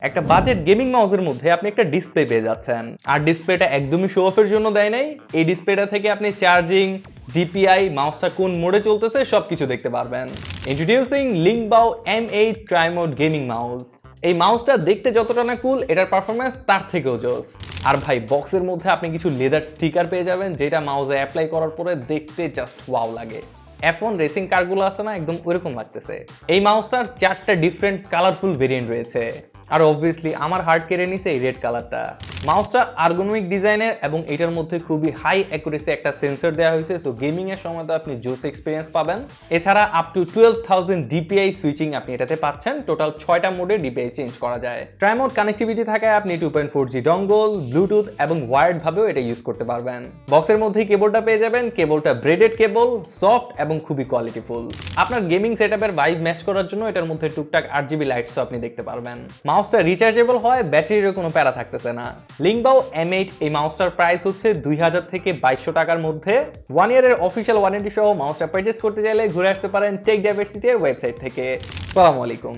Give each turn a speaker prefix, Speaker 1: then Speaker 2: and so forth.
Speaker 1: একটা budget gaming মাউসের মধ্যে আপনি একটা ডিসপ্লে পেয়ে যাচ্ছেন, আর ডিসপ্লেটা একদমই শো অফের জন্য দেয় নাই। এই ডিসপ্লেটা থেকে আপনি চার্জিং, ডিপিআই, মাউসটা কোন মোডে চলতেছে সবকিছু দেখতে পারবেন। ইন্ট্রোডিউসিং লিংবাও M8 ট্রাইমোড গেমিং মাউস। এই মাউসটা দেখতে যতটা না কুল, এটার পারফরমেন্স তার থেকেও জোস। আর ভাই, বক্সের মধ্যে আপনি কিছু লেদার স্টিকার পেয়ে যাবেন, যেটা মাউসে অ্যাপ্লাই করার পরে দেখতে জাস্ট ওয়াও লাগে। F1 রেসিং কারগুলো আছে না, একদম ওইরকম লাগতেছে। এই মাউসটার 4টা ডিফারেন্ট কালারফুল ভেরিয়েন্ট রয়েছে, আর অবভিয়াসলি আমার হার্ট কেড়ে নিছে এই রেড কালারটা। মাউসটা আর্গোনমিক ডিজাইনের এবং এটার মধ্যে খুবই হাই অ্যাকুরেসি একটা সেন্সর দেওয়া হয়েছে, সো গেমিং এর সময় তো আপনি জোস এক্সপিরিয়েন্স পাবেন। এছাড়া আপ টু 12,000 ডিপিআই সুইচিং আপনি এটাতে পাচ্ছেন। টোটাল 6টা মোডে ডিপিআই চেঞ্জ করা যায়। ট্রাইমোড কানেক্টিভিটি থাকায় আপনি 2.4G ডঙ্গল, ব্লুটুথ এবং ওয়ার্ড ভাবেও এটা ইউজ করতে পারবেন। বক্সের মধ্যেই কেবলটা পেয়ে যাবেন। কেবলটা ব্রেডেড কেবল, সফট এবং খুবই কোয়ালিটিফুল। আপনার গেমিং সেটআপের ভাইব ম্যাচ করার জন্য এটার মধ্যে টুকটাক 8GB লাইটসও আপনি দেখতে পারবেন। মাউসটা রিচার্জেবল হয়, ব্যাটারিরও কোনো প্যারা থাকতেছে না। লিংবাও M8 এই মাউসটার প্রাইস হচ্ছে 2000 থেকে 2200 টাকার মধ্যে। 1 ইয়ারের অফিসিয়াল ওয়ারেন্টি সহ মাউসটা পারচেজ করতে চাইলে ঘুরে আসতে পারেন টেক ডাইভার্সিটির ওয়েবসাইট থেকে। আসসালামু আলাইকুম।